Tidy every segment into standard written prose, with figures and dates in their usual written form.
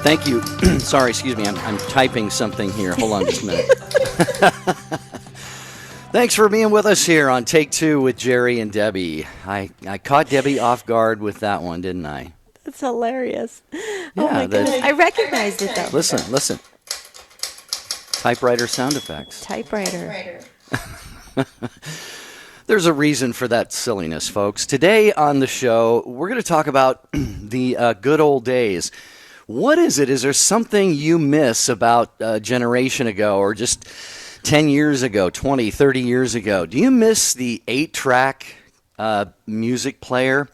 Thank you. Sorry, excuse me. I'm typing something here. Hold on just a minute. Thanks for being with us here on Take Two with Jerry and Debbie. I caught Debbie off guard with that one, didn't I? That's hilarious. Yeah, oh my goodness. I recognized it though. Listen. Typewriter sound effects. Typewriter. There's a reason for that silliness, folks. Today on the show, we're going to talk about the good old days. What is it? Is there something you miss about a generation ago or just 10 years ago, 20, 30 years ago? Do you miss the 8-track music player?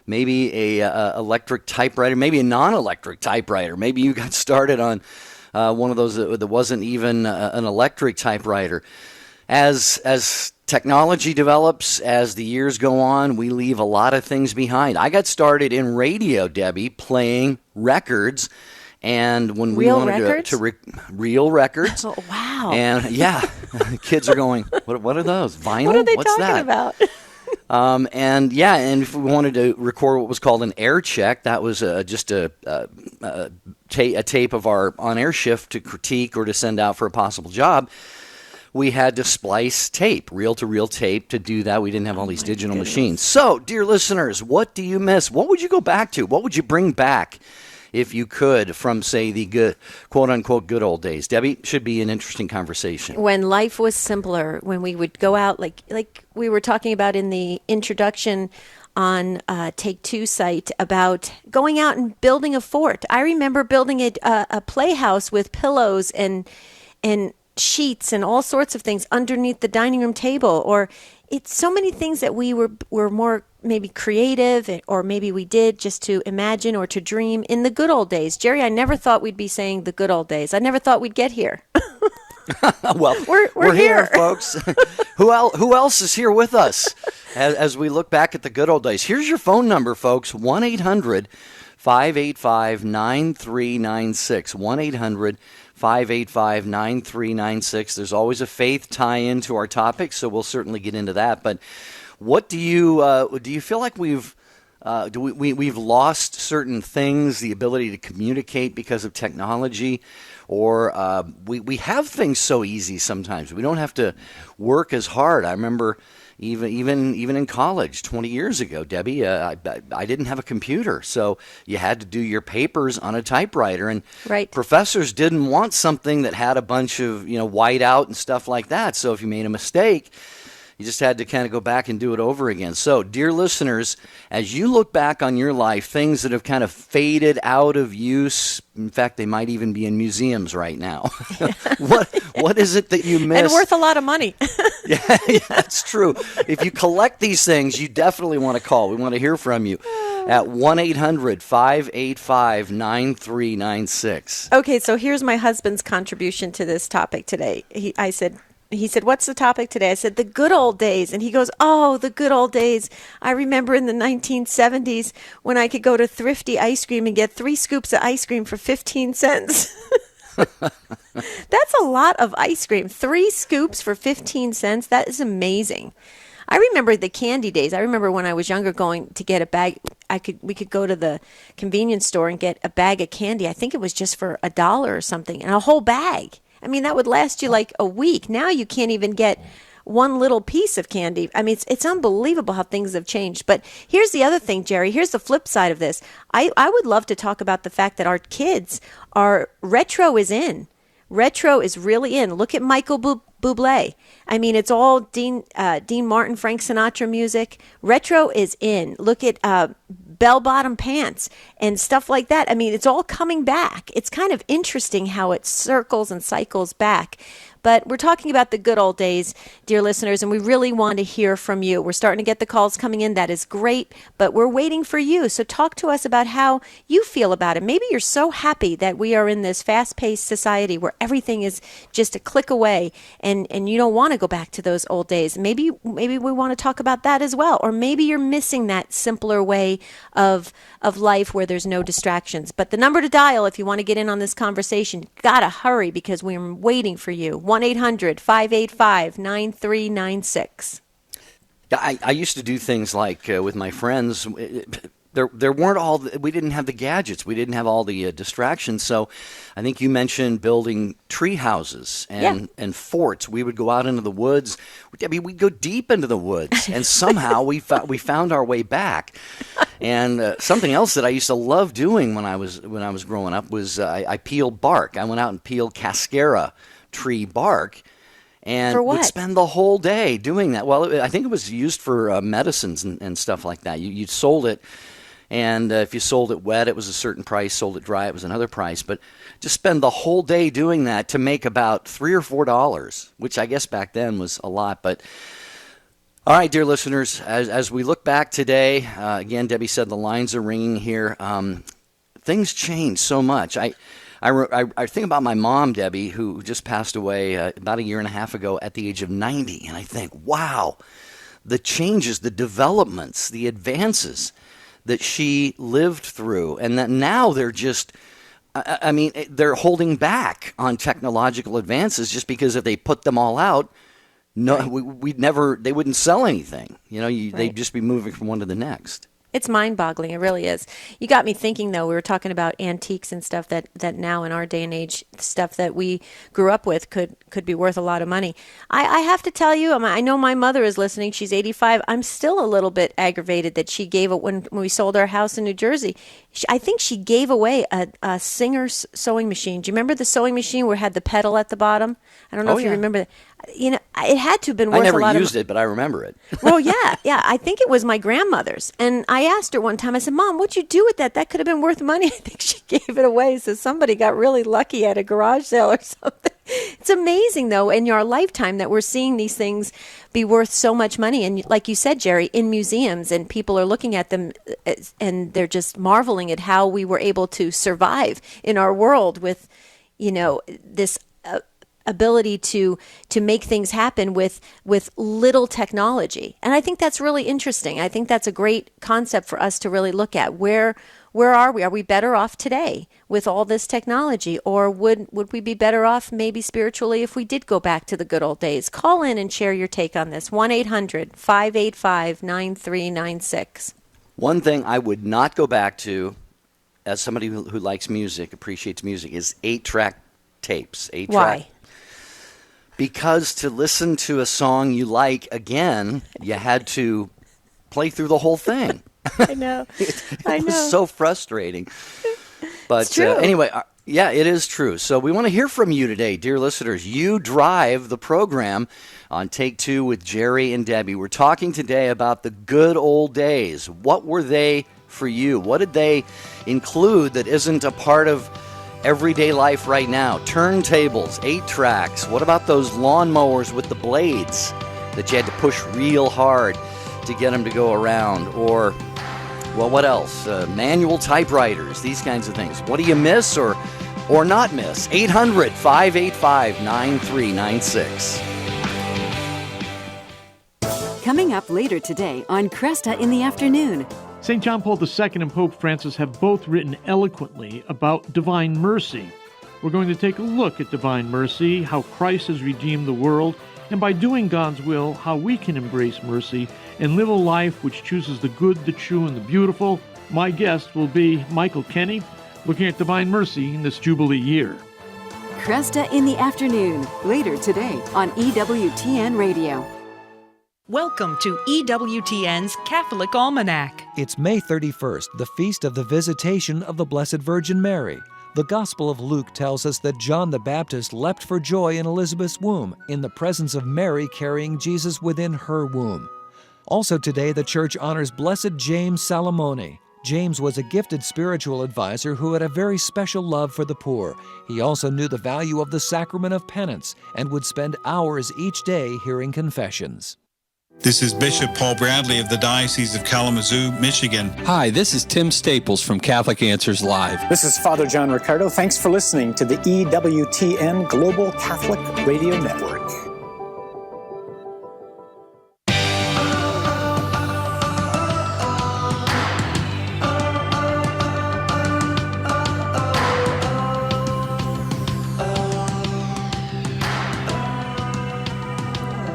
Maybe a electric typewriter, maybe a non-electric typewriter. Maybe you got started on one of those that wasn't even an electric typewriter. As technology develops, as the years go on, we leave a lot of things behind. I got started in radio, Debbie, playing records. And when we wanted to real records. Oh, wow. And yeah, kids are going, what are those? Vinyl? What are they What's talking that? about? And if we wanted to record what was called an air check, that was just a tape of our on-air shift to critique or to send out for a possible job. We had to splice tape, reel-to-reel tape, to do that. We didn't have all these digital machines. So, dear listeners, what do you miss? What would you go back to? What would you bring back if you could from, say, the good, quote-unquote, good old days? Debbie, should be an interesting conversation. When life was simpler, when we would go out, like we were talking about in the introduction on Take Two site, about going out and building a fort. I remember building a playhouse with pillows and sheets and all sorts of things underneath the dining room table. Or it's so many things that we were more maybe creative, or maybe we did just to imagine or to dream in the good old days. Jerry, I never thought we'd be saying the good old days. I never thought we'd get here. Well, we're here, folks. Who else is here with us as we look back at the good old days? Here's your phone number, folks, 1-800-585-9396, 1-800-585-9396. There's always a faith tie-in to our topic, so we'll certainly get into that. But what do you feel like we've lost certain things, the ability to communicate because of technology, or we have things so easy sometimes. We don't have to work as hard. I remember even in college 20 years ago, Debbie, I didn't have a computer, so you had to do your papers on a typewriter, and right. Professors didn't want something that had a bunch of whiteout and stuff like that. So if you made a mistake, you just had to kind of go back and do it over again. So, dear listeners, as you look back on your life, things that have kind of faded out of use, in fact, they might even be in museums right now. What is it that you miss? And worth a lot of money. Yeah, that's true. If you collect these things, you definitely want to call. We want to hear from you at 1-800-585-9396. Okay, so here's my husband's contribution to this topic today. He said, what's the topic today? I said, the good old days. And he goes, oh, the good old days. I remember in the 1970s when I could go to Thrifty Ice Cream and get 3 scoops of ice cream for 15 cents. That's a lot of ice cream. 3 scoops for 15 cents. That is amazing. I remember the candy days. I remember when I was younger going to get a bag. We could go to the convenience store and get a bag of candy. I think it was just for $1 or something, and a whole bag. I mean, that would last you like a week. Now you can't even get one little piece of candy. I mean, it's unbelievable how things have changed. But here's the other thing, Jerry. Here's the flip side of this. I would love to talk about the fact that our kids retro is in. Retro is really in. Look at Michael Bublé. I mean, it's all Dean Martin, Frank Sinatra music. Retro is in. Look at bell-bottom pants and stuff like that. I mean, it's all coming back. It's kind of interesting how it circles and cycles back. But we're talking about the good old days, dear listeners, and we really want to hear from you. We're starting to get the calls coming in. That is great, but we're waiting for you. So talk to us about how you feel about it. Maybe you're so happy that we are in this fast-paced society where everything is just a click away, and you don't want to go back to those old days. Maybe we want to talk about that as well. Or maybe you're missing that simpler way of life where there's no distractions. But the number to dial if you want to get in on this conversation, gotta hurry because we're waiting for you. 1-800-585-9396. I used to do things like with my friends, there weren't we didn't have the gadgets, we didn't have all the distractions. So I think you mentioned building tree houses and forts. We would go out into the woods. I mean, we'd go deep into the woods, and somehow we found our way back. And something else that I used to love doing when I was growing up was I peeled bark. I went out and peeled cascara tree bark. And for what? would spend the whole day doing that. Well, I think it was used for medicines and stuff like that. You sold it, and if you sold it wet, it was a certain price. Sold it dry, it was another price. But just spend the whole day doing that to make about $3 or $4, which I guess back then was a lot. But all right, dear listeners, as we look back today, again, Debbie said the lines are ringing here. Things change so much. I think about my mom, Debbie, who just passed away about a year and a half ago at the age of 90, and I think, wow, the changes, the developments, the advances that she lived through, and that now they're just, I mean, they're holding back on technological advances just because if they put them all out, they wouldn't sell anything. They'd just be moving from one to the next. It's mind-boggling. It really is. You got me thinking, though. We were talking about antiques and stuff that now in our day and age, stuff that we grew up with could be worth a lot of money. I have to tell you, I know my mother is listening. She's 85. I'm still a little bit aggravated that she gave it when we sold our house in New Jersey. I think she gave away a Singer's sewing machine. Do you remember the sewing machine where it had the pedal at the bottom? I don't know if you remember that. It had to have been worth a lot of money. I never used it, but I remember it. Well, yeah. I think it was my grandmother's. And I asked her one time, I said, Mom, what'd you do with that? That could have been worth money. I think she gave it away. So somebody got really lucky at a garage sale or something. It's amazing, though, in our lifetime that we're seeing these things be worth so much money. And like you said, Jerry, in museums, and people are looking at them and they're just marveling at how we were able to survive in our world with, this ability to make things happen with little technology. And I think that's really interesting. I think that's a great concept for us to really look at. Where are we? Are we better off today with all this technology? Or would we be better off maybe spiritually if we did go back to the good old days? Call in and share your take on this. 1-800-585-9396. One thing I would not go back to, as somebody who likes music, appreciates music, is 8-track tapes. 8-track. Why? Because to listen to a song you like again, you had to play through the whole thing. I know. It was so frustrating. But it's true. Anyway, yeah, it is true. So we want to hear from you today, dear listeners. You drive the program on Take Two with Jerry and Debbie. We're talking today about the good old days. What were they for you? What did they include that isn't a part of everyday life right now? Turntables, 8-tracks. What about those lawnmowers with the blades that you had to push real hard to get them to go around? Or, well, what else? Manual typewriters, these kinds of things. What do you miss or not miss? 800-585-9396. Coming up later today on Cresta in the Afternoon. St. John Paul II and Pope Francis have both written eloquently about divine mercy. We're going to take a look at divine mercy, how Christ has redeemed the world, and by doing God's will, how we can embrace mercy and live a life which chooses the good, the true, and the beautiful. My guest will be Michael Kenny, looking at divine mercy in this Jubilee year. Cresta in the Afternoon, later today on EWTN Radio. Welcome to EWTN's Catholic Almanac. It's May 31st, the feast of the Visitation of the Blessed Virgin Mary. The Gospel of Luke tells us that John the Baptist leapt for joy in Elizabeth's womb, in the presence of Mary carrying Jesus within her womb. Also today, the Church honors Blessed James Salomone. James was a gifted spiritual advisor who had a very special love for the poor. He also knew the value of the sacrament of penance and would spend hours each day hearing confessions. This is Bishop Paul Bradley of the Diocese of Kalamazoo, Michigan. Hi, this is Tim Staples from Catholic Answers Live. This is Father John Ricardo. Thanks for listening to the EWTN Global Catholic Radio Network.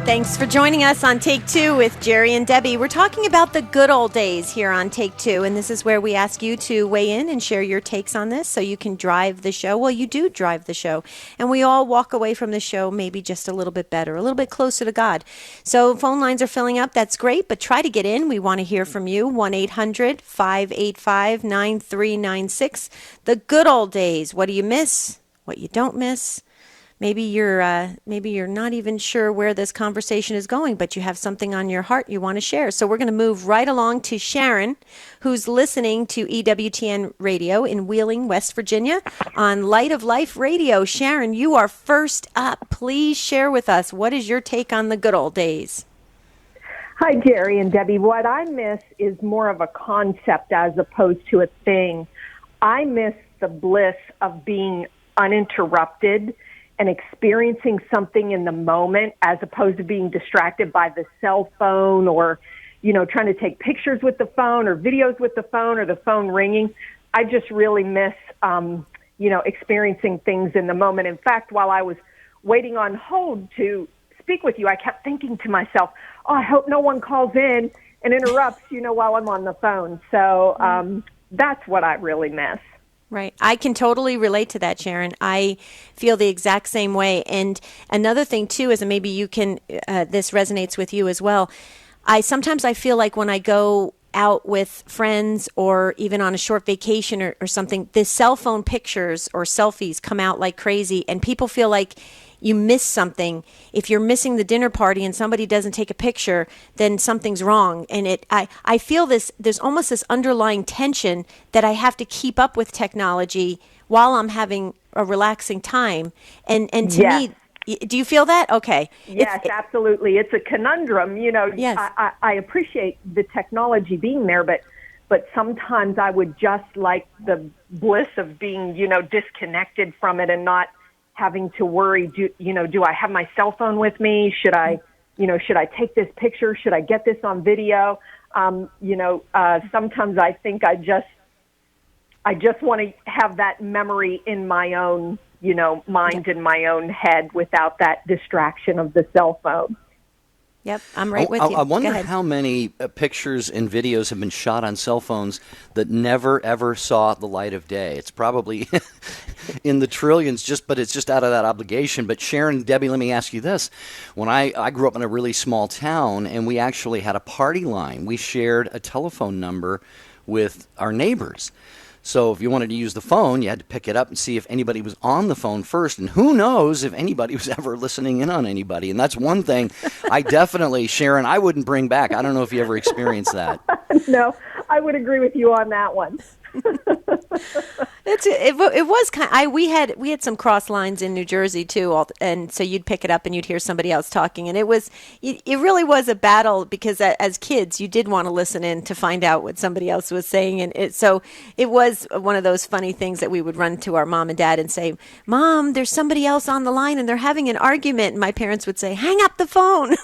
Thanks for joining us on Take Two with Jerry and Debbie. We're talking about the good old days here on Take Two, and this is where we ask you to weigh in and share your takes on this so you can drive the show. Well, you do drive the show, and we all walk away from the show maybe just a little bit better, a little bit closer to God. So phone lines are filling up. That's great, but try to get in. We want to hear from you. 1-800-585-9396. The good old days. What do you miss? What you don't miss? Maybe you're not even sure where this conversation is going, but you have something on your heart you want to share. So we're going to move right along to Sharon, who's listening to EWTN Radio in Wheeling, West Virginia, on Light of Life Radio. Sharon, you are first up. Please share with us, what is your take on the good old days? Hi, Jerry and Debbie. What I miss is more of a concept as opposed to a thing. I miss the bliss of being uninterrupted and experiencing something in the moment as opposed to being distracted by the cell phone or, trying to take pictures with the phone or videos with the phone or the phone ringing. I just really miss, experiencing things in the moment. In fact, while I was waiting on hold to speak with you, I kept thinking to myself, I hope no one calls in and interrupts, while I'm on the phone. So that's what I really miss. Right. I can totally relate to that, Sharon. I feel the exact same way. And another thing, too, is, and maybe you can, this resonates with you as well. Sometimes I feel like when I go out with friends or even on a short vacation or something, the cell phone pictures or selfies come out like crazy, and people feel like you miss something. If you're missing the dinner party and somebody doesn't take a picture, then something's wrong. And I feel there's almost this underlying tension that I have to keep up with technology while I'm having a relaxing time. And to me, do you feel that? Okay. Yes, absolutely. It's a conundrum. Yes. I appreciate the technology being there, but sometimes I would just like the bliss of being, disconnected from it and not having to worry, do I have my cell phone with me? Should I take this picture? Should I get this on video? Sometimes I think I just want to have that memory in my own, mind, in my own head without that distraction of the cell phone. Yep, I'm right with you. I wonder how many pictures and videos have been shot on cell phones that never, ever saw the light of day. It's probably in the trillions, but it's just out of that obligation. But Sharon, Debbie, let me ask you this. When I grew up in a really small town, and we actually had a party line. We shared a telephone number with our neighbors. So if you wanted to use the phone, you had to pick it up and see if anybody was on the phone first. And who knows if anybody was ever listening in on anybody. And that's one thing I definitely, Sharon, I wouldn't bring back. I don't know if you ever experienced that. No, I would agree with you on that one. It was kind of, we had some cross lines in New Jersey too, and so you'd pick it up and you'd hear somebody else talking, and it really was a battle because as kids you did want to listen in to find out what somebody else was saying, and so it was one of those funny things that we would run to our mom and dad and say, "Mom, there's somebody else on the line and they're having an argument," and my parents would say, "Hang up the phone."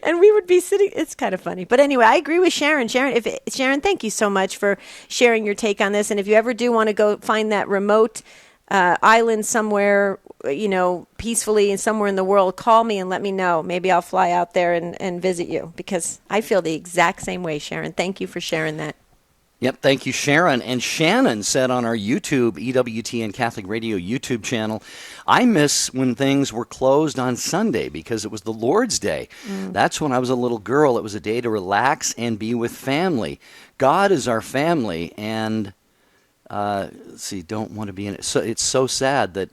And we would be sitting. It's kind of funny, but anyway, I agree with Sharon. Sharon, thank you so much for sharing your take on this. And if you ever do want to go find that remote island somewhere, peacefully and somewhere in the world, call me and let me know. Maybe I'll fly out there and visit you, because I feel the exact same way, Sharon. Thank you for sharing that. Yep, thank you, Sharon. And Shannon said on our YouTube, EWTN Catholic Radio YouTube channel, I miss when things were closed on Sunday because it was the Lord's Day. That's when I was a little girl. It was a day to relax and be with family. God is our family, and don't want to be in it. So it's so sad that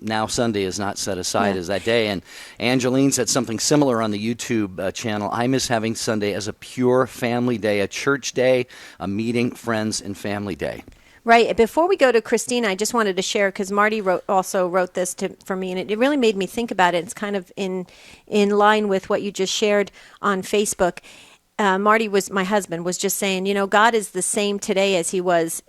now Sunday is not set aside as that day. And Angeline said something similar on the YouTube channel. I miss having Sunday as a pure family day, a church day, a meeting friends and family day. Right. Before we go to Christina, I just wanted to share, because Marty also wrote this for me, and it really made me think about it. It's kind of in line with what you just shared on Facebook. Marty, my husband, was just saying, God is the same today as he was,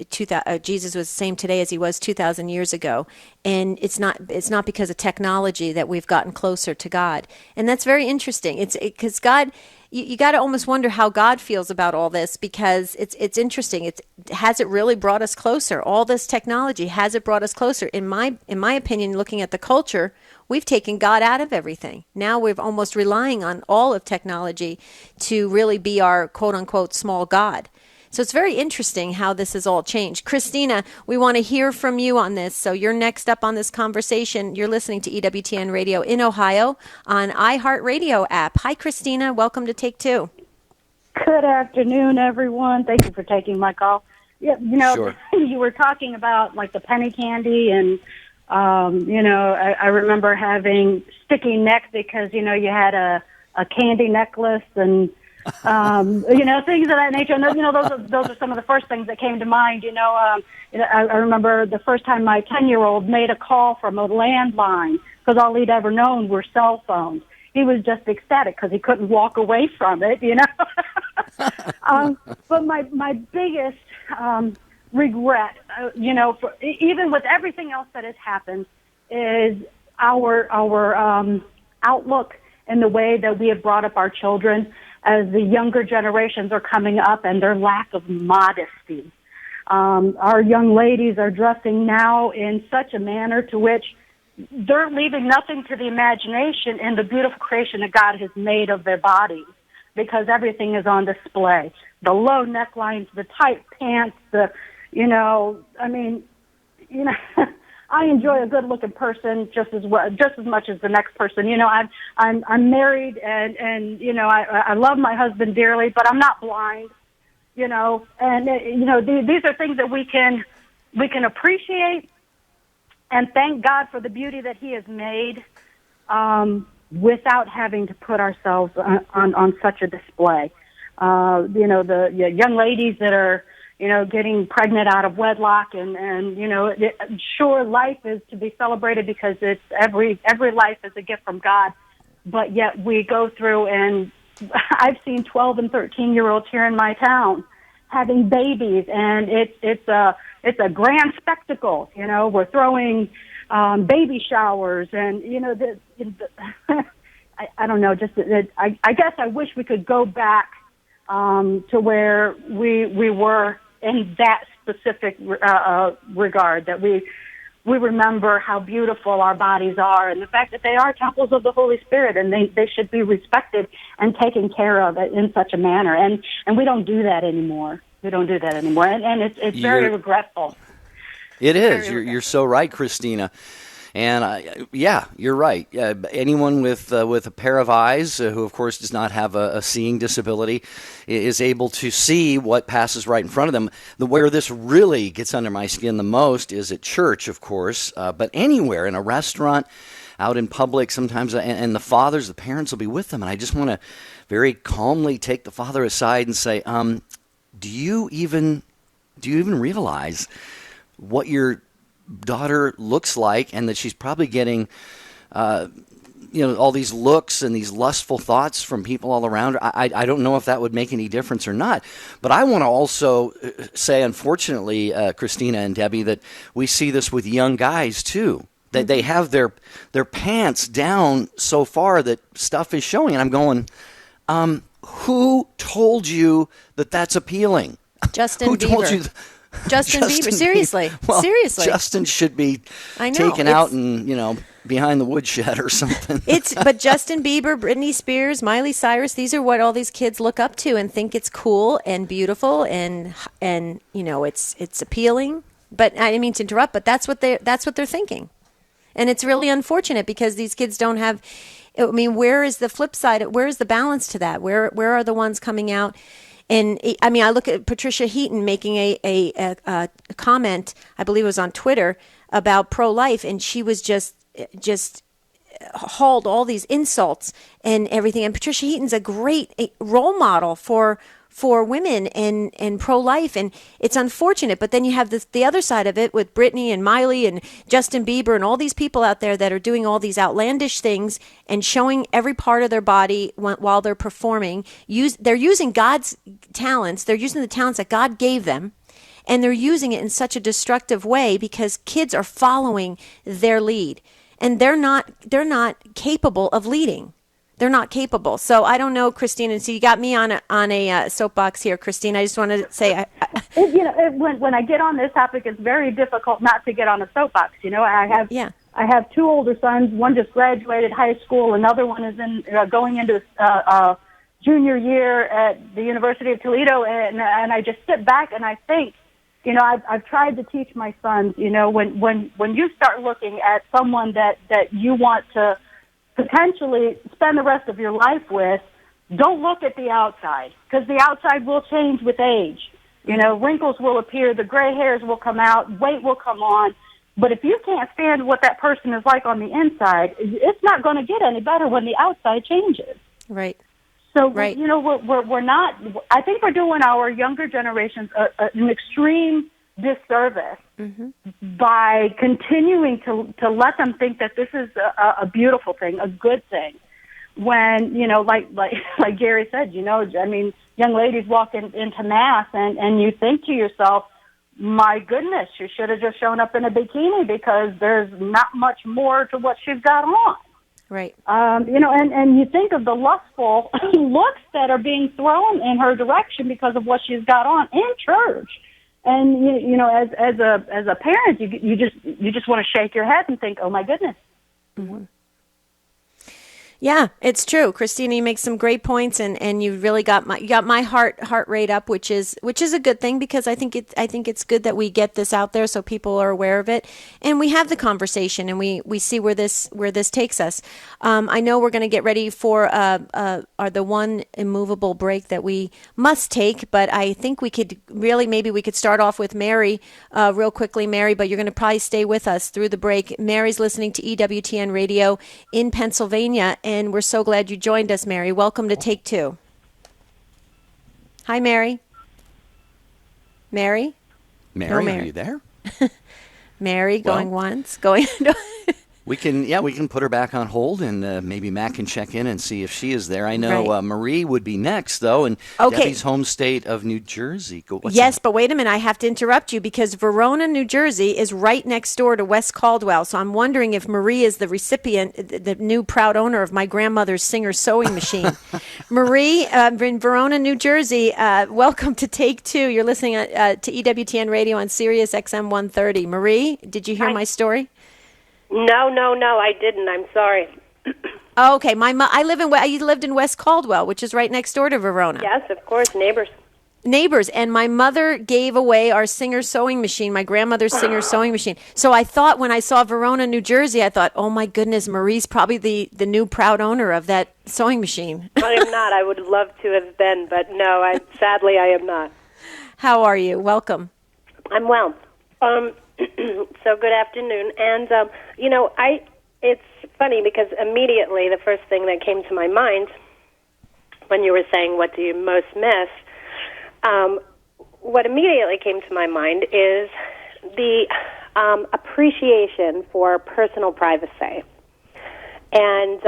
Jesus was the same today as he was 2,000 years ago. And it's not because of technology that we've gotten closer to God. And that's very interesting. It's because God, you got to almost wonder how God feels about all this, because it's interesting. Has it really brought us closer? All this technology, has it brought us closer? In my opinion, looking at the culture, we've taken God out of everything. Now we're almost relying on all of technology to really be our quote unquote small God. So it's very interesting how this has all changed. Christina, we want to hear from you on this. So you're next up on this conversation. You're listening to EWTN Radio in Ohio on iHeartRadio app. Hi, Christina. Welcome to Take Two. Good afternoon, everyone. Thank you for taking my call. Yeah, Sure. You were talking about like the penny candy, and I remember having sticky neck because you had a candy necklace and things of that nature. And those are some of the first things that came to mind. I remember the first time my 10-year-old made a call from a landline because all he'd ever known were cell phones. He was just ecstatic because he couldn't walk away from it. But my biggest regret, even with everything else that has happened, is our outlook and the way that we have brought up our children as the younger generations are coming up, and their lack of modesty. Our young ladies are dressing now in such a manner to which they're leaving nothing to the imagination in the beautiful creation that God has made of their bodies, because everything is on display. The low necklines, the tight pants, I enjoy a good-looking person just as much as the next person. I'm married, and I love my husband dearly, but I'm not blind. These are things that we can appreciate and thank God for the beauty that He has made, without having to put ourselves on such a display. The young ladies that are getting pregnant out of wedlock, and sure, life is to be celebrated because it's every life is a gift from God. But yet we go through, and I've seen 12 and 13-year-olds here in my town having babies, and it's a grand spectacle. We're throwing baby showers, and I don't know. I guess I wish we could go back to where we were in that specific regard, that we remember how beautiful our bodies are, and the fact that they are temples of the Holy Spirit, and they should be respected and taken care of in such a manner. And we don't do that anymore. And it's very regretful. It is. You're so right, Christina. And you're right. Anyone with a pair of eyes, who of course does not have a seeing disability, is able to see what passes right in front of them. Where this really gets under my skin the most is at church, of course, but anywhere, in a restaurant, out in public sometimes, and the parents will be with them, and I just want to very calmly take the father aside and say, do you even realize what your daughter looks like, and that she's probably getting all these looks and these lustful thoughts from people all around her? I don't know if that would make any difference or not, but I want to also say, unfortunately, Christina and Debbie, that we see this with young guys too, that they have their pants down so far that stuff is showing, and I'm going, who told you that that's appealing? Justin Who Bieber. told you Justin Bieber, seriously. Well, seriously. Justin should be taken out and, behind the woodshed or something. But Justin Bieber, Britney Spears, Miley Cyrus, these are what all these kids look up to and think it's cool and beautiful and it's appealing. But I didn't mean to interrupt, but that's what they're thinking. And it's really unfortunate because these kids don't have, where is the flip side? Where is the balance to that? Where are the ones coming out? And I look at Patricia Heaton making a comment, I believe it was on Twitter, about pro-life, and she was just hauled all these insults and everything. And Patricia Heaton's a great role model for women and pro-life, and it's unfortunate. But then you have the other side of it with Britney and Miley and Justin Bieber and all these people out there that are doing all these outlandish things and showing every part of their body while they're performing. They're using God's talents. They're using the talents that God gave them, and they're using it in such a destructive way because kids are following their lead, and they're not capable of leading. They're not capable. So I don't know, Christine. And so you got me on a soapbox here, Christine. I just want to say, when I get on this topic, it's very difficult not to get on a soapbox. I have two older sons. One just graduated high school. Another one is going into junior year at the University of Toledo. And I just sit back and I think, I've tried to teach my sons. When you start looking at someone that you want to potentially spend the rest of your life with, don't look at the outside, because the outside will change with age. Wrinkles will appear, the gray hairs will come out, weight will come on. But if you can't stand what that person is like on the inside, it's not going to get any better when the outside changes. Right. So, we're not, I think we're doing our younger generations an extreme disservice by continuing to let them think that this is a beautiful thing, a good thing. When, like Gary said, young ladies walk into Mass and you think to yourself, my goodness, you should have just shown up in a bikini because there's not much more to what she's got on. Right. And you think of the lustful looks that are being thrown in her direction because of what she's got on in church. And as a parent, you just want to shake your head and think, oh my goodness. Mm-hmm. Yeah, it's true, Christina. You make some great points, and you really got my heart rate up, which is a good thing, because I think it's good that we get this out there so people are aware of it, and we have the conversation, and we see where this takes us. I know we're going to get ready for the one immovable break that we must take, but I think we could maybe start off with Mary real quickly, Mary. But you're going to probably stay with us through the break. Mary's listening to EWTN Radio in Pennsylvania. And we're so glad you joined us, Mary. Welcome to Take Two. Hi, Mary. Mary? Mary, Mary. Are you there? Mary, going once, going... We can put her back on hold, and maybe Matt can check in and see if she is there. I know Marie would be next, though, in Debbie's home state of New Jersey. But wait a minute. I have to interrupt you because Verona, New Jersey is right next door to West Caldwell. So I'm wondering if Marie is the recipient, the new proud owner of my grandmother's Singer sewing machine. Marie, in Verona, New Jersey, welcome to Take Two. You're listening to EWTN Radio on Sirius XM 130. Marie, did you hear my story? No, I didn't. I'm sorry. Oh, okay. I lived in West Caldwell, which is right next door to Verona. Yes, of course, neighbors. And my mother gave away our Singer sewing machine, my grandmother's Singer sewing machine. So I thought when I saw Verona, New Jersey, I thought, oh my goodness, Marie's probably the new proud owner of that sewing machine. I am not. I would love to have been, but no, sadly I am not. How are you? Welcome. I'm well. So good afternoon. And, it's funny because immediately the first thing that came to my mind when you were saying, what do you most miss? What immediately came to my mind is the appreciation for personal privacy. And,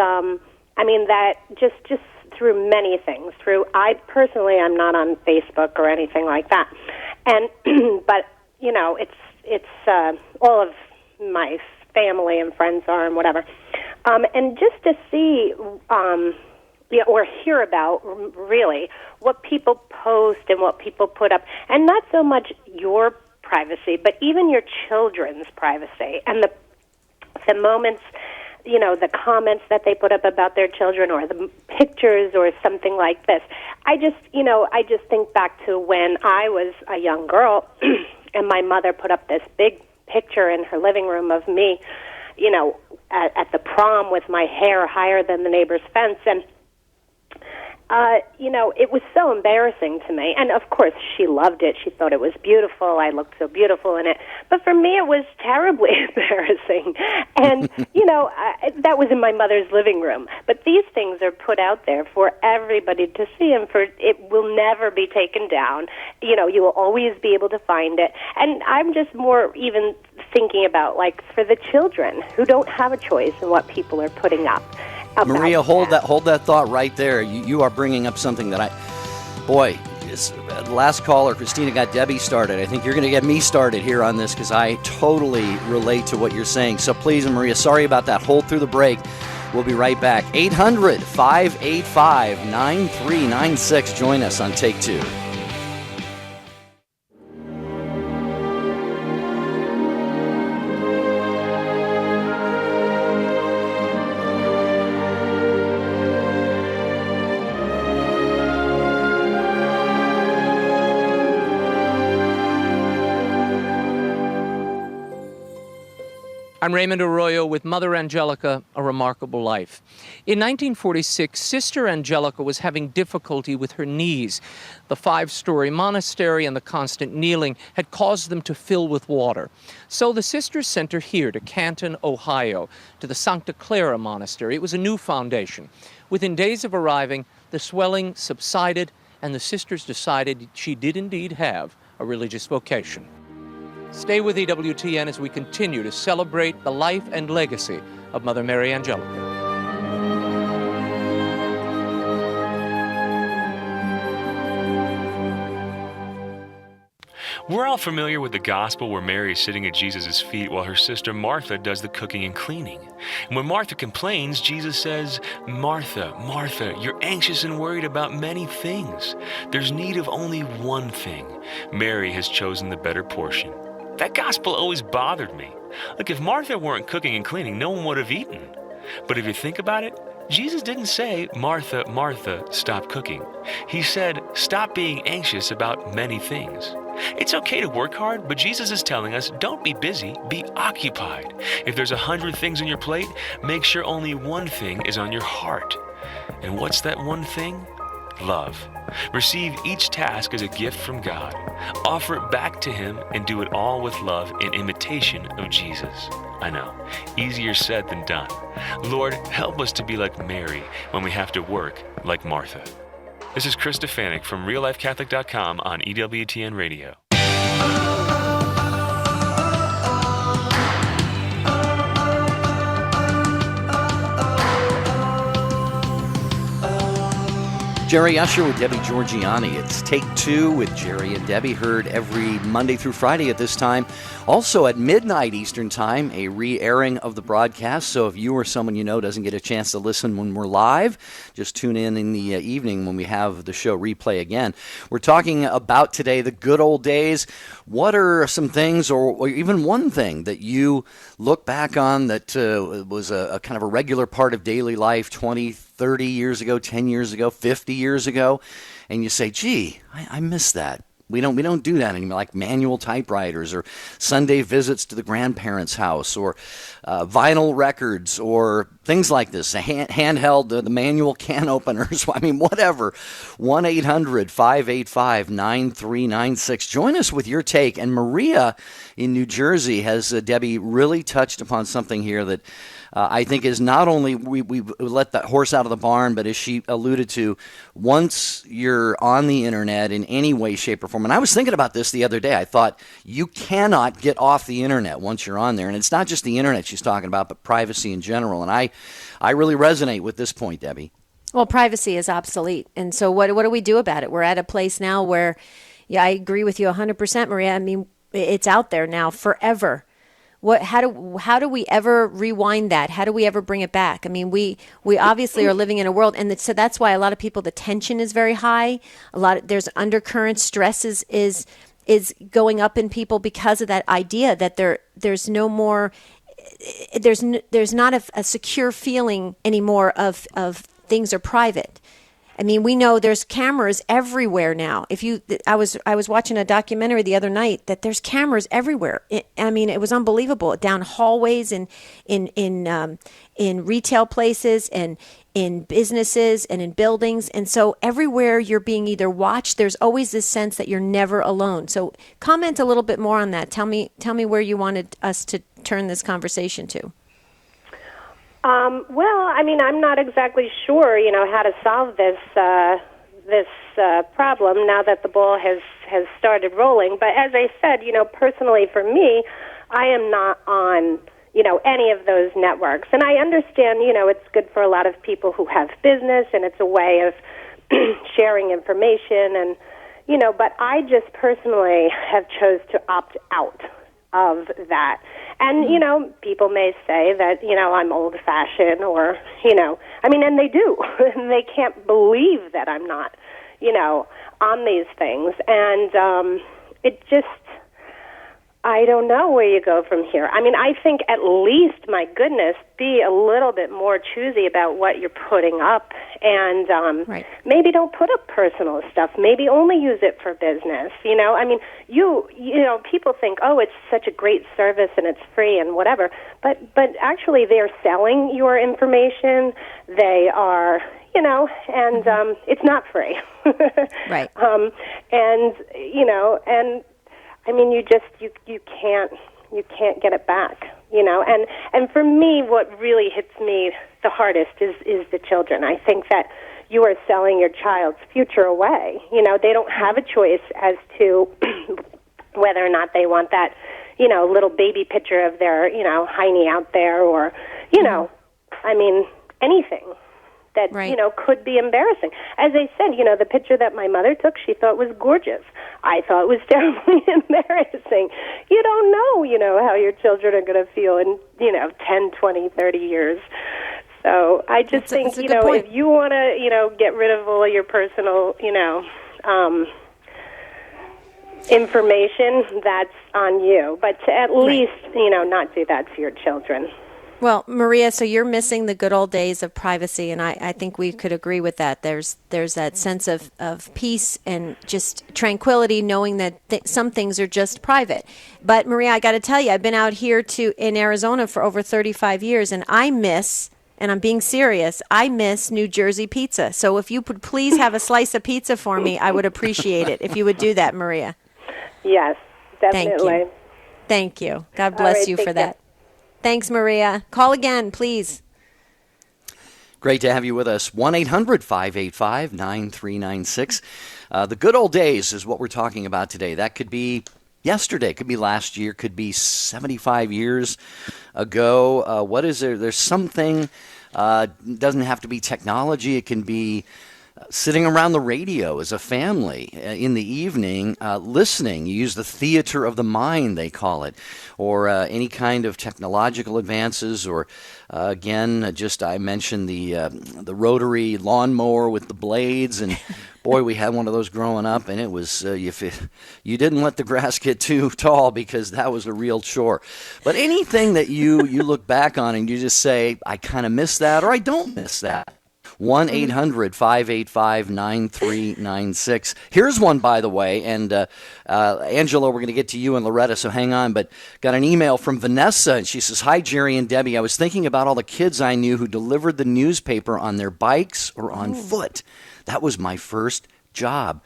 that just through many things. I personally, I'm not on Facebook or anything like that. And, but, it's all of my family and friends are and whatever. And just to see or hear about really what people post and what people put up, and not so much your privacy, but even your children's privacy and the moments, the comments that they put up about their children or the pictures or something like this. I just think back to when I was a young girl and my mother put up this big picture in her living room of me, at the prom with my hair higher than the neighbor's fence. And, it was so embarrassing to me. And, of course, she loved it. She thought it was beautiful. I looked so beautiful in it. But for me, it was terribly embarrassing. And, that was in my mother's living room. But these things are put out there for everybody to see, and it will never be taken down. You will always be able to find it. And I'm just more even thinking about, for the children who don't have a choice in what people are putting up. Maria, hold that thought right there. You are bringing up something that the last caller, Christina, got Debbie started. I think you're going to get me started here on this because I totally relate to what you're saying. So please, Maria, sorry about that. Hold through the break. We'll be right back. 800-585-9396. Join us on Take Two. I'm Raymond Arroyo with Mother Angelica, A Remarkable Life. In 1946, Sister Angelica was having difficulty with her knees. The 5-story monastery and the constant kneeling had caused them to fill with water. So the sisters sent her here to Canton, Ohio, to the Sancta Clara Monastery. It was a new foundation. Within days of arriving, the swelling subsided, and the sisters decided she did indeed have a religious vocation. Stay with EWTN as we continue to celebrate the life and legacy of Mother Mary Angelica. We're all familiar with the gospel where Mary is sitting at Jesus' feet while her sister Martha does the cooking and cleaning. And when Martha complains, Jesus says, "Martha, Martha, you're anxious and worried about many things. There's need of only one thing. Mary has chosen the better portion." That gospel always bothered me. Look, if Martha weren't cooking and cleaning, no one would have eaten. But if you think about it, Jesus didn't say, "Martha, Martha, stop cooking." He said, "Stop being anxious about many things." It's okay to work hard, but Jesus is telling us, don't be busy, be occupied. If there's 100 things on your plate, make sure only one thing is on your heart. And what's that one thing? Love. Receive each task as a gift from God. Offer it back to Him and do it all with love in imitation of Jesus. I know, easier said than done. Lord, help us to be like Mary when we have to work like Martha. This is Chris Stefanik from reallifecatholic.com on EWTN Radio. Jerry Usher with Debbie Georgianni. It's Take Two with Jerry and Debbie, heard every Monday through Friday at this time. Also at midnight Eastern Time, a re-airing of the broadcast. So if you or someone you know doesn't get a chance to listen when we're live, just tune in the evening when we have the show replay again. We're talking about today the good old days. What are some things, or even one thing, that you look back on that was a kind of a regular part of daily life 20, 30 years ago, 10 years ago, 50 years ago, and you say, gee, I miss that. We don't do that anymore, like manual typewriters or Sunday visits to the grandparents' house or vinyl records or things like this, handheld, the manual can openers. I mean, whatever. 1-800-585-9396. Join us with your take. And Maria in New Jersey has, Debbie, really touched upon something here that I think is not only we let that horse out of the barn, but as she alluded to, once you're on the internet in any way, shape, or form, and I was thinking about this the other day, I thought you cannot get off the internet once you're on there, and it's not just the internet she's talking about, but privacy in general, and I really resonate with this point, Debbie. Well, privacy is obsolete, and so what do we do about it? We're at a place now where, yeah, I agree with you 100%, Maria. I mean, it's out there now forever. How do we ever rewind that? How do we ever bring it back? I mean, we obviously are living in a world, and so that's why a lot of people, the tension is very high. There's undercurrent, stress is going up in people because of that idea that there's no more, there's not a secure feeling anymore of things are private. I mean, we know there's cameras everywhere now. I was watching a documentary the other night that there's cameras everywhere. It was unbelievable. Down hallways and in retail places and in businesses and in buildings. And so everywhere you're being either watched, there's always this sense that you're never alone. So comment a little bit more on that. Tell me where you wanted us to turn this conversation to. Well, I mean, I'm not exactly sure, how to solve this problem now that the ball has started rolling. But as I said, personally for me, I am not on, any of those networks. And I understand, it's good for a lot of people who have business, and it's a way of sharing information, and, but I just personally have chose to opt out of that. And, you know, people may say that, you know, I'm old-fashioned or, you know, I mean, and they do. And they can't believe that I'm not, you know, on these things. And it just, I don't know where you go from here. I mean, I think at least, my goodness, be a little bit more choosy about what you're putting up, and maybe don't put up personal stuff. Maybe only use it for business. You know, I mean, you know, people think, oh, it's such a great service and it's free and whatever, but actually they're selling your information. They are, you know, and it's not free. Right. And you know, and I mean, you can't get it back, you know. And for me, what really hits me the hardest is the children. I think that you are selling your child's future away. You know, they don't have a choice as to whether or not they want that, you know, little baby picture of their, you know, hiney out there, or, you know, I mean, anything that, you know, could be embarrassing. As I said, you know, the picture that my mother took, she thought was gorgeous. I thought it was terribly embarrassing. You don't know, you know, how your children are going to feel in, you know, 10, 20, 30 years. So I just think, you know, if you want to, you know, get rid of all of your personal, you know, information, that's on you. But to at least, you know, not do that to your children. Well, Maria, so you're missing the good old days of privacy, and I think we could agree with that. There's that sense of peace and just tranquility, knowing that some things are just private. But Maria, I got to tell you, I've been out here in Arizona for over 35 years, and I miss, and I'm being serious, I miss New Jersey pizza. So if you would please have a slice of pizza for me, I would appreciate it if you would do that, Maria. Yes, definitely. Thank you. God bless you for that. Thanks, Maria. Call again, please. Great to have you with us. 1-800-585-9396. The good old days is what we're talking about today. That could be yesterday, could be last year, could be 75 years ago. What is there? There's something, doesn't have to be technology. It can be sitting around the radio as a family in the evening, listening. You use the theater of the mind, they call it, or any kind of technological advances, or again, just I mentioned the rotary lawnmower with the blades, and boy, we had one of those growing up, and it was if you didn't let the grass get too tall, because that was a real chore. But anything that you look back on and you just say, I kind of miss that, or I don't miss that. 1-800-585-9396. Here's one, by the way, and Angela, we're going to get to you and Loretta, so hang on, but got an email from Vanessa, and she says, hi, Jerry and Debbie. I was thinking about all the kids I knew who delivered the newspaper on their bikes or on foot. That was my first job,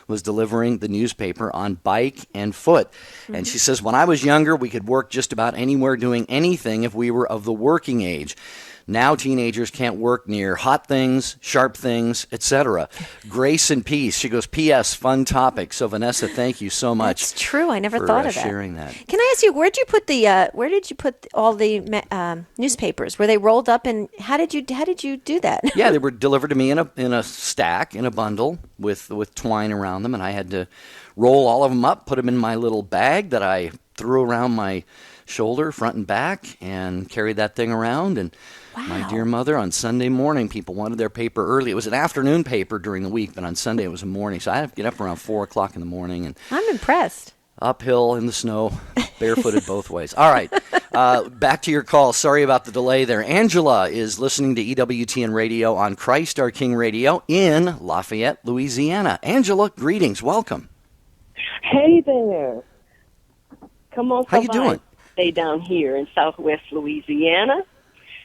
was delivering the newspaper on bike and foot. And she says, when I was younger, we could work just about anywhere doing anything if we were of the working age. Now teenagers can't work near hot things, sharp things, etc. Grace and peace. She goes, P.S. Fun topic. So Vanessa, thank you so much. That's true. I never thought of that. Sharing that. Can I ask you, where did you put all the newspapers? Were they rolled up, and how did you do that? Yeah, they were delivered to me in a stack, in a bundle with twine around them, and I had to roll all of them up, put them in my little bag that I threw around my shoulder, front and back, and carried that thing around. And my dear mother, on Sunday morning, people wanted their paper early. It was an afternoon paper during the week, but on Sunday it was a morning. So I had to get up around 4 o'clock in the morning. And I'm impressed. Uphill in the snow, barefooted both ways. All right, back to your call. Sorry about the delay there. Angela is listening to EWTN Radio on Christ Our King Radio in Lafayette, Louisiana. Angela, greetings. Welcome. Hey there. Come on, how you doing? Stay down here in Southwest Louisiana.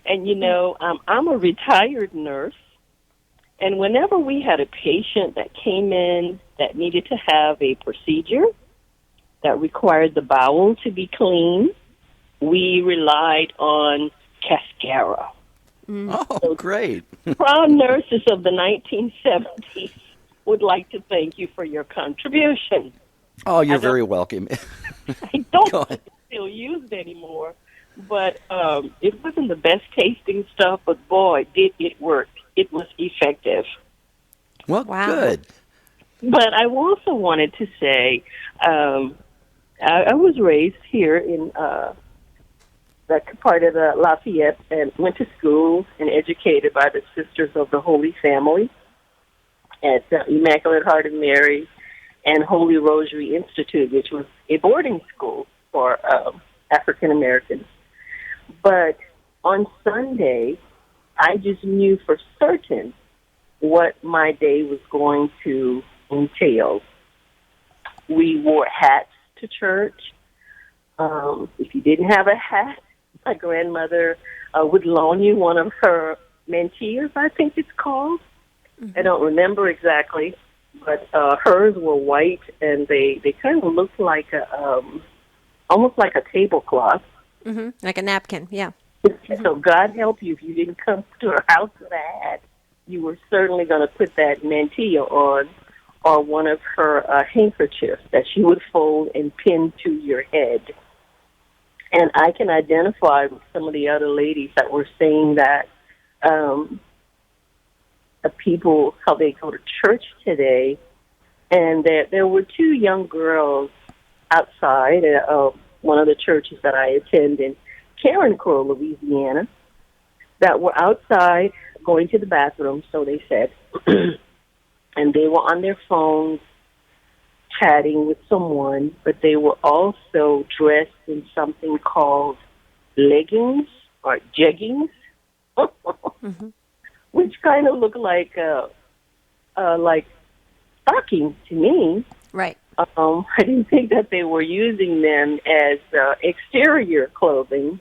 And, you know, I'm a retired nurse, and whenever we had a patient that came in that needed to have a procedure that required the bowel to be clean, we relied on cascara. Oh, so great. Proud nurses of the 1970s would like to thank you for your contribution. Oh, you're very welcome. I don't think it's still used anymore. But it wasn't the best tasting stuff, but boy, did it work. It was effective. Well, good. But I also wanted to say, I was raised here in that part of the Lafayette and went to school and educated by the Sisters of the Holy Family at Immaculate Heart of Mary and Holy Rosary Institute, which was a boarding school for African Americans. But on Sunday, I just knew for certain what my day was going to entail. We wore hats to church. If you didn't have a hat, my grandmother would loan you one of her mantillas, I think it's called. I don't remember exactly, but hers were white, and they kind of looked like almost like a tablecloth. Like a napkin, yeah. So God help you if you didn't come to her house with a hat. You were certainly going to put that mantilla on, or one of her handkerchiefs that she would fold and pin to your head. And I can identify with some of the other ladies that were saying that people, how they go to church today, and there were two young girls outside one of the churches that I attend in Carencro, Louisiana, that were outside going to the bathroom, so they said, and they were on their phones chatting with someone, but they were also dressed in something called leggings or jeggings, which kind of looked like stockings to me. Right. I didn't think that they were using them as exterior clothing,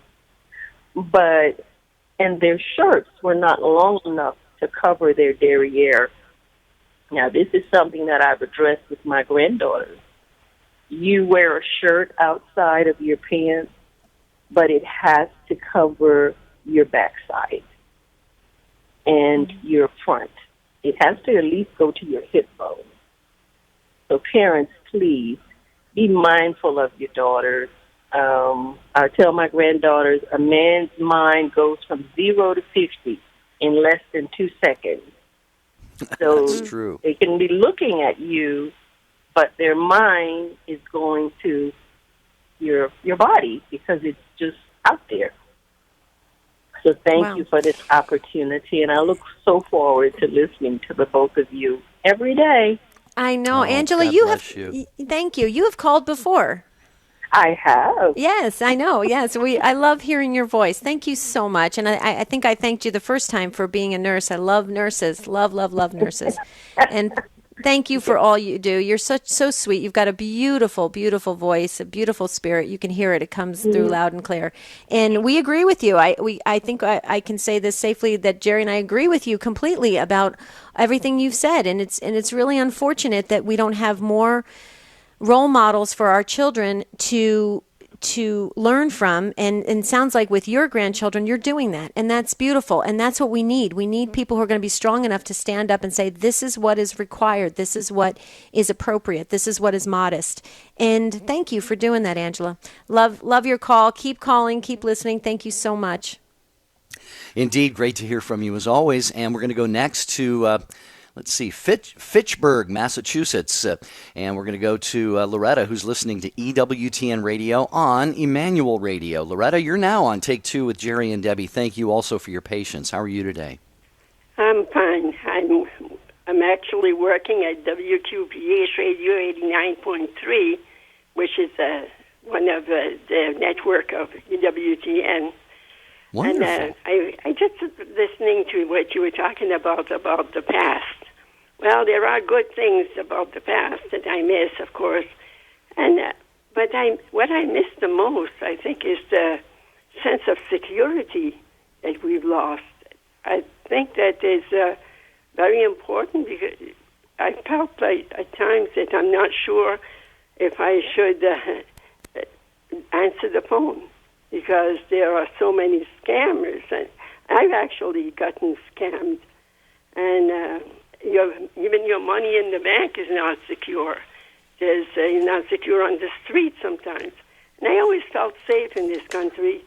and their shirts were not long enough to cover their derriere. Now, this is something that I've addressed with my granddaughters. You wear a shirt outside of your pants, but it has to cover your backside and your front. It has to at least go to your hip bone. So parents, please be mindful of your daughters. I tell my granddaughters, a man's mind goes from 0 to 50 in less than 2 seconds. So that's true. They can be looking at you, but their mind is going to your body because it's just out there. So thank you for this opportunity, and I look so forward to listening to the both of you every day. I know. Angela, you have. Thank you. You have called before. I have. Yes, I know. Yes, I love hearing your voice. Thank you so much. And I think I thanked you the first time for being a nurse. I love nurses. Love nurses. And thank you for all you do. You're so sweet. You've got a beautiful, beautiful voice, a beautiful spirit. You can hear it. It comes through loud and clear. And we agree with you. I think I can say this safely that Jerry and I agree with you completely about everything you've said. And it's really unfortunate that we don't have more role models for our children to learn from, and sounds like with your grandchildren you're doing that, and that's beautiful, and that's what we need. We need people who are going to be strong enough to stand up and say, this is what is required, this is what is appropriate, this is what is modest. And thank you for doing that, Angela. Love your call. Keep calling, keep listening. Thank you so much. Indeed, great to hear from you as always. And we're going to go next to let's see, Fitchburg, Massachusetts. And we're going to go to Loretta, who's listening to EWTN Radio on Emmanuel Radio. Loretta, you're now on Take Two with Jerry and Debbie. Thank you also for your patience. How are you today? I'm fine. I'm actually working at WQPH Radio 89.3, which is one of the network of EWTN. Wonderful. And I just listening to what you were talking about the past. Well, there are good things about the past that I miss, of course, and but what I miss the most, I think, is the sense of security that we've lost. I think that is very important because I felt like at times that I'm not sure if I should answer the phone, because there are so many scammers, and I've actually gotten scammed. And even your money in the bank is not secure. You're not secure on the street sometimes. And I always felt safe in this country,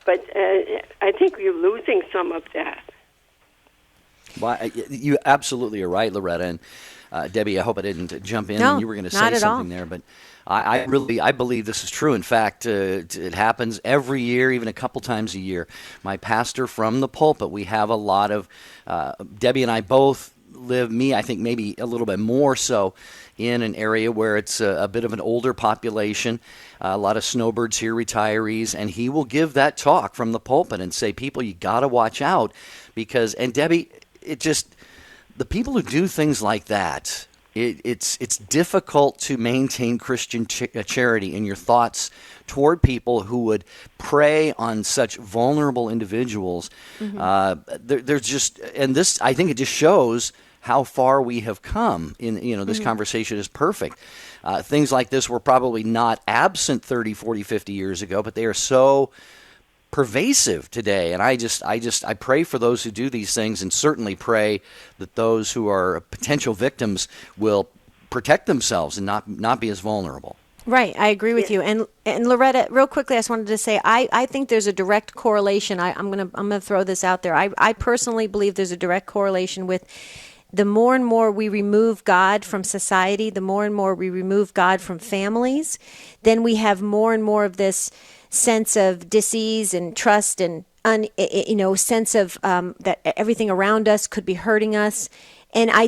but I think we're losing some of that. Well, you absolutely are right, Loretta. And Debbie, I hope I didn't jump in No, and you were going to not say at all. something there, but I believe this is true. In fact, it happens every year, even a couple times a year. My pastor from the pulpit, we have a lot of, Debbie and I both live, I think maybe a little bit more so, in an area where it's a bit of an older population, a lot of snowbirds here, retirees, and he will give that talk from the pulpit and say, people, you got to watch out because, and Debbie, the people who do things like that, it's difficult to maintain Christian charity in your thoughts toward people who would prey on such vulnerable individuals. There's just, and this, I think it just shows how far we have come in, this conversation is perfect. Things like this were probably not absent 30, 40, 50 years ago, but they are so pervasive today. And I pray for those who do these things, and certainly pray that those who are potential victims will protect themselves and not be as vulnerable. Right, I agree with you. And Loretta, real quickly, I just wanted to say I think there's a direct correlation. I'm gonna throw this out there. I personally believe there's a direct correlation with the more and more we remove God from society, the more and more we remove God from families, then we have more and more of this sense of dis-ease and trust and sense of that everything around us could be hurting us. And I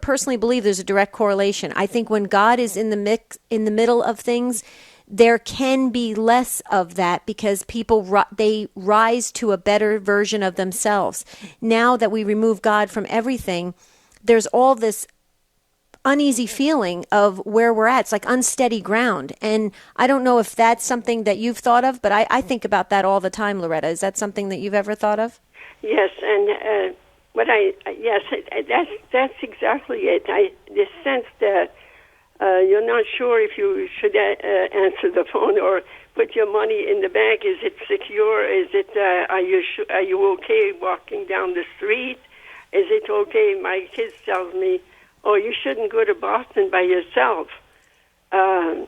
personally believe there's a direct correlation. I think when God is in the middle of things, there can be less of that because people they rise to a better version of themselves. Now that we remove God from everything, there's all this uneasy feeling of where we're at. It's like unsteady ground. And I don't know if that's something that you've thought of, but I think about that all the time, Loretta. Is that something that you've ever thought of? Yes, and that's exactly it. The sense that you're not sure if you should answer the phone or put your money in the bank. Is it secure? Is it? Are you okay walking down the street? Is it okay? My kids tells me, "Oh, you shouldn't go to Boston by yourself." I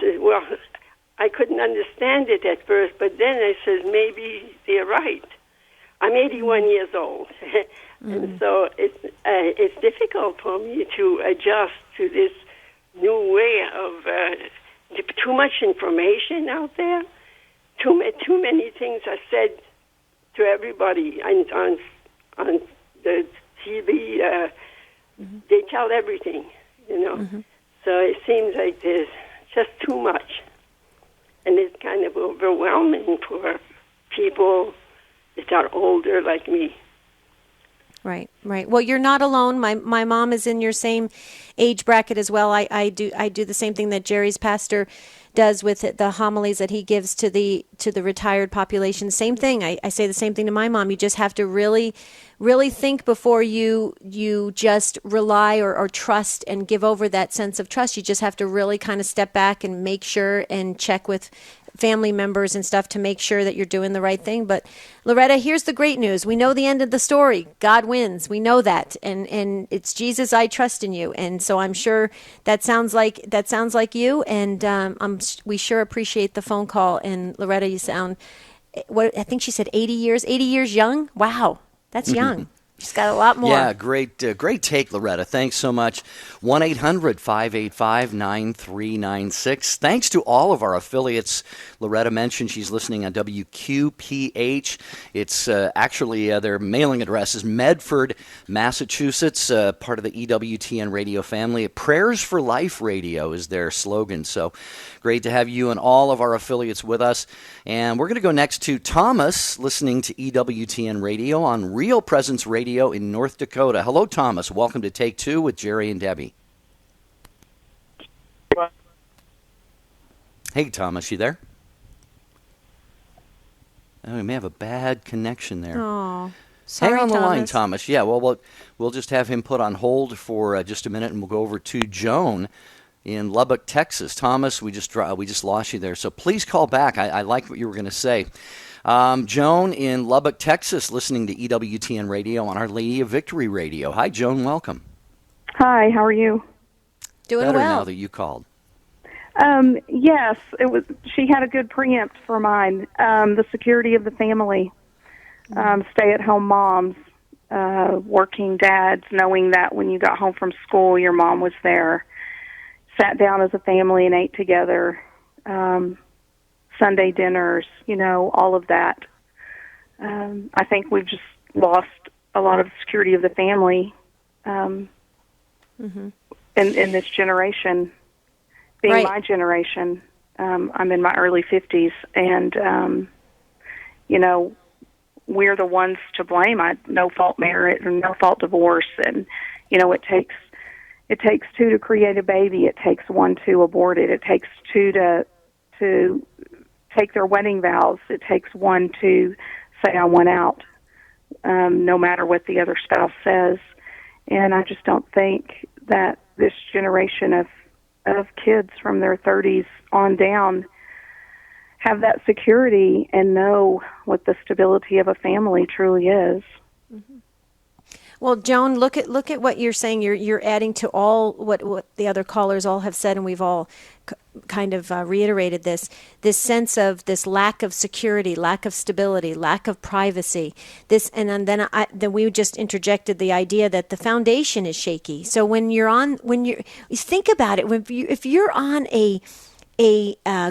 said, "Well, I couldn't understand it at first, but then I said maybe they're right." I'm 81 years old, and so it's difficult for me to adjust to this new way of too much information out there. Too many things are said to everybody on the TV. They tell everything, So it seems like there's just too much, and it's kind of overwhelming for people that are older like me. Right. Well, you're not alone. My mom is in your same age bracket as well. I do the same thing that Jerry's pastor does with the homilies that he gives to the retired population. Same thing. I say the same thing to my mom. You just have to really, really think before you just rely or trust and give over that sense of trust. You just have to really kind of step back and make sure and check with family members and stuff to make sure that you're doing the right thing. But Loretta, here's the great news. We know the end of the story. God wins. We know that. And it's Jesus, I trust in you. And so I'm sure that sounds like you. And we sure appreciate the phone call. And Loretta, you sound, I think she said 80 years young. Wow. That's young. She's got a lot more. Yeah, great take, Loretta. Thanks so much. 1-800-585-9396. Thanks to all of our affiliates. Loretta mentioned she's listening on WQPH. It's actually their mailing address is Medford, Massachusetts, part of the EWTN radio family. Prayers for Life Radio is their slogan. So great to have you and all of our affiliates with us. And we're going to go next to Thomas, listening to EWTN Radio on Real Presence Radio in North Dakota. Hello, Thomas. Welcome to Take Two with Jerry and Debbie. Hey, Thomas, you there? Oh, we may have a bad connection there. Oh, sorry, Hang on the Thomas. line, Thomas. Yeah, well, we'll just have him put on hold for just a minute, and we'll go over to Joan in Lubbock, Texas. Thomas, we just lost you there, so please call back. I like what you were going to say. Joan in Lubbock, Texas, listening to EWTN Radio on Our Lady of Victory Radio. Hi, Joan. Welcome. Hi. How are you? Doing Better well. now that you called. Yes, it was. She had a good preempt for mine. The security of the family, stay-at-home moms. working dads, knowing that when you got home from school, your mom was there, sat down as a family and ate together, Sunday dinners, all of that. I think we've just lost a lot of the security of the family in this generation. Being Right. my generation, I'm in my early 50s, and, we're the ones to blame. No-fault marriage or no-fault divorce, and, it takes two to create a baby. It takes one to abort it. It takes two to take their wedding vows. It takes one to say, I want out, no matter what the other spouse says. And I just don't think that this generation of kids from their 30s on down have that security and know what the stability of a family truly is. Well, Joan, look at what you're saying. You're adding to all what the other callers all have said, and we've all kind of reiterated this sense of this lack of security, lack of stability, lack of privacy. Then we just interjected the idea that the foundation is shaky. So when you think about it, if you're on a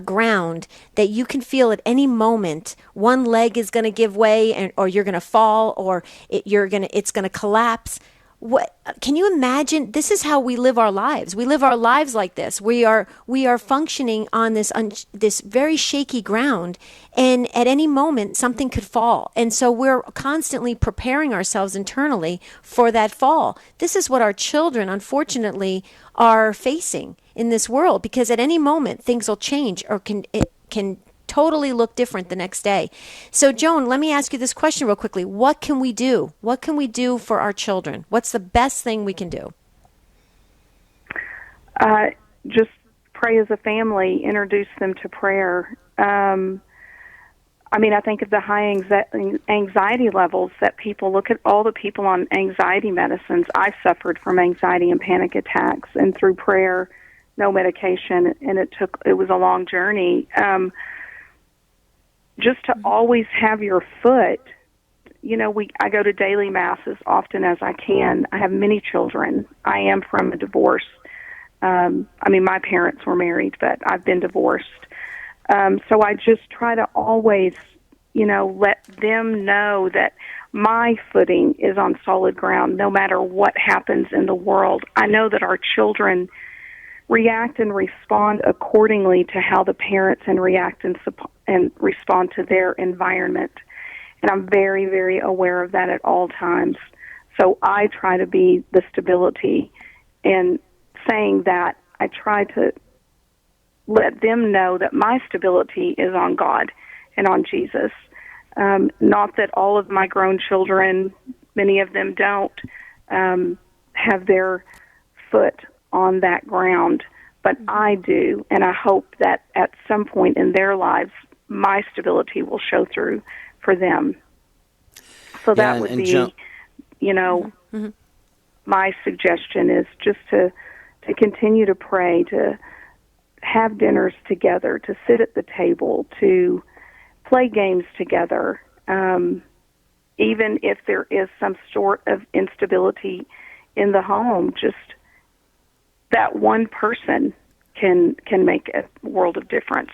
ground that you can feel at any moment one leg is going to give way, or you're going to fall, or it's going to collapse. What can you imagine? This is how we live our lives. We live our lives like this. We are functioning on this very shaky ground, and at any moment something could fall. And so we're constantly preparing ourselves internally for that fall. This is what our children, unfortunately, are facing in this world, because at any moment things will change, or it can totally look different the next day. So, Joan, let me ask you this question real quickly. What can we do? What can we do for our children? What's the best thing we can do? Just pray as a family, introduce them to prayer. I think of the high anxiety levels that people look at, all the people on anxiety medicines. I suffered from anxiety and panic attacks, and through prayer, no medication, and it was a long journey. Just to always have your foot, I go to daily mass as often as I can. I have many children. I am from a divorce. My parents were married, but I've been divorced. So I just try to always, let them know that my footing is on solid ground no matter what happens in the world. I know that our children react and respond accordingly to how the parents react and respond to their environment. And I'm very, very aware of that at all times. So I try to be the stability. And saying that, I try to let them know that my stability is on God and on Jesus. Not that all of my grown children, many of them don't, have their foot on that ground, but I do, and I hope that at some point in their lives, my stability will show through for them. So that would be, my suggestion is just to continue to pray, to have dinners together, to sit at the table, to play games together, even if there is some sort of instability in the home. Just that one person can make a world of difference.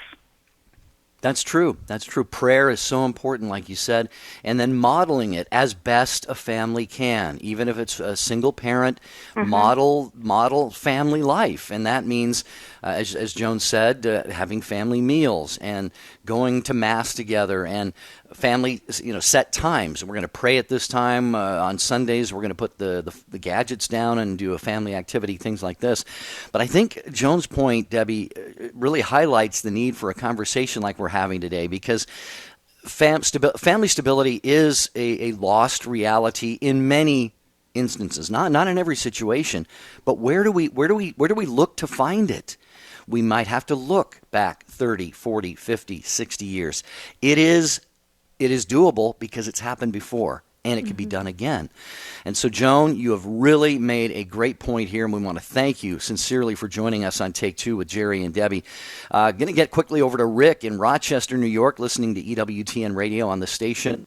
That's true. That's true. Prayer is so important, like you said, and then modeling it as best a family can, even if it's a single parent, model family life. And that means, as Joan said, having family meals and going to mass together, and family, set times. We're going to pray at this time. On Sundays, we're going to put the gadgets down and do a family activity, things like this. But I think Joan's point, Debbie, really highlights the need for a conversation like we're having today, because family stability is a lost reality in many instances, not in every situation. But where do we look to find it? We might have to look back 30, 40, 50, 60 years. It is doable because it's happened before, and it can be done again. And so, Joan, you have really made a great point here, and we want to thank you sincerely for joining us on Take Two with Jerry and Debbie. Going to get quickly over to Rick in Rochester, New York, listening to EWTN Radio on the station.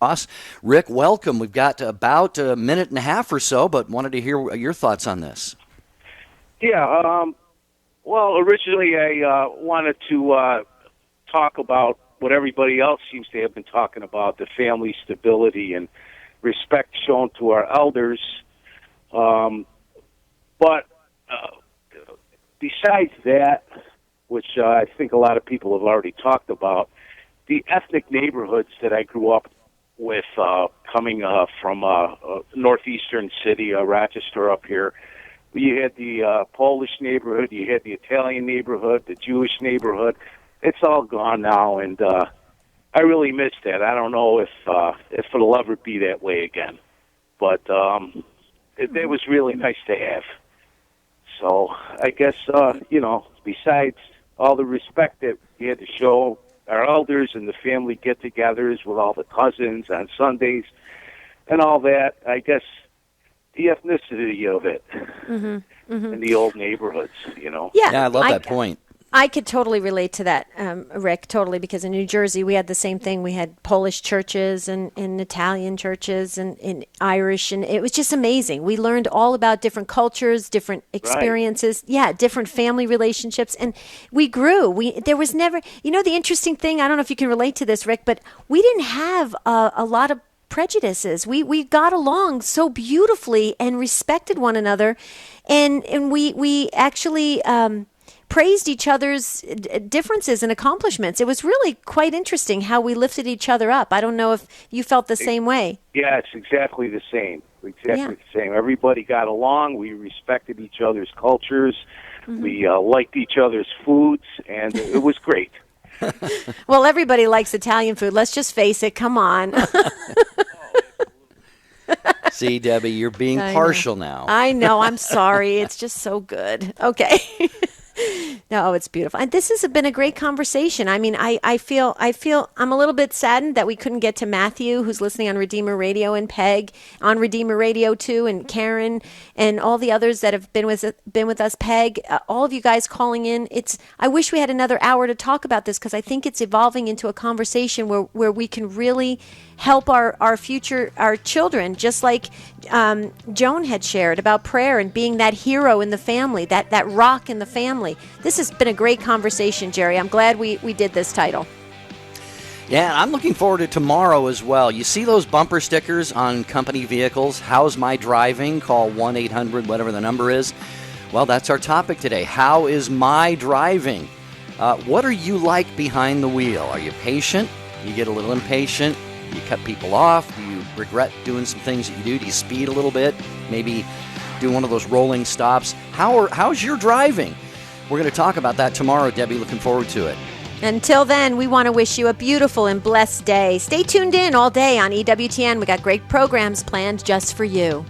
Ross. Rick, welcome. We've got about a minute and a half or so, but wanted to hear your thoughts on this. Yeah, well, originally I wanted to talk about what everybody else seems to have been talking about, the family stability and respect shown to our elders. But besides that, which I think a lot of people have already talked about, the ethnic neighborhoods that I grew up with, coming from northeastern city, Rochester up here, you had the Polish neighborhood, you had the Italian neighborhood, the Jewish neighborhood. It's all gone now, and I really miss that. I don't know if it'll ever be that way again, but it was really nice to have. So I guess, besides all the respect that we had to show our elders and the family get-togethers with all the cousins on Sundays and all that, I guess the ethnicity of it in the old neighborhoods, Yeah, I love that point. I could totally relate to that, Rick, totally, because in New Jersey we had the same thing. We had Polish churches and Italian churches and Irish, and it was just amazing. We learned all about different cultures, different experiences, different family relationships, and we grew. There was never, the interesting thing, I don't know if you can relate to this, Rick, but we didn't have a lot of prejudices. We got along so beautifully and respected one another, and we actually praised each other's differences and accomplishments. It was really quite interesting how we lifted each other up. I don't know if you felt the same way. Yeah, it's exactly the same. The same. Everybody got along. We respected each other's cultures. We liked each other's foods, and it was great. Well, everybody likes Italian food. Let's just face it. Come on. See, Debbie, you're being partial now. I know. I'm sorry. It's just so good. Okay. No, it's beautiful. And this has been a great conversation. I mean, I feel I'm a little bit saddened that we couldn't get to Matthew, who's listening on Redeemer Radio, and Peg on Redeemer Radio too, and Karen and all the others that have been with us. Peg, all of you guys calling in. I wish we had another hour to talk about this, because I think it's evolving into a conversation where we can really help our future, our children, just like Joan had shared about prayer and being that hero in the family, that rock in the family. This has been a great conversation, Jerry. I'm glad we did this title. Yeah, I'm looking forward to tomorrow as well. You see those bumper stickers on company vehicles? How's my driving? Call 1-800, whatever the number is. Well, that's our topic today. How is my driving? What are you like behind the wheel? Are you patient? You get a little impatient? You cut people off? Do you regret doing some things that you do? Do you speed a little bit? Maybe do one of those rolling stops? How's your driving? We're going to talk about that tomorrow, Debbie. Looking forward to it. Until then, we want to wish you a beautiful and blessed day. Stay tuned in all day on EWTN. We got great programs planned just for you.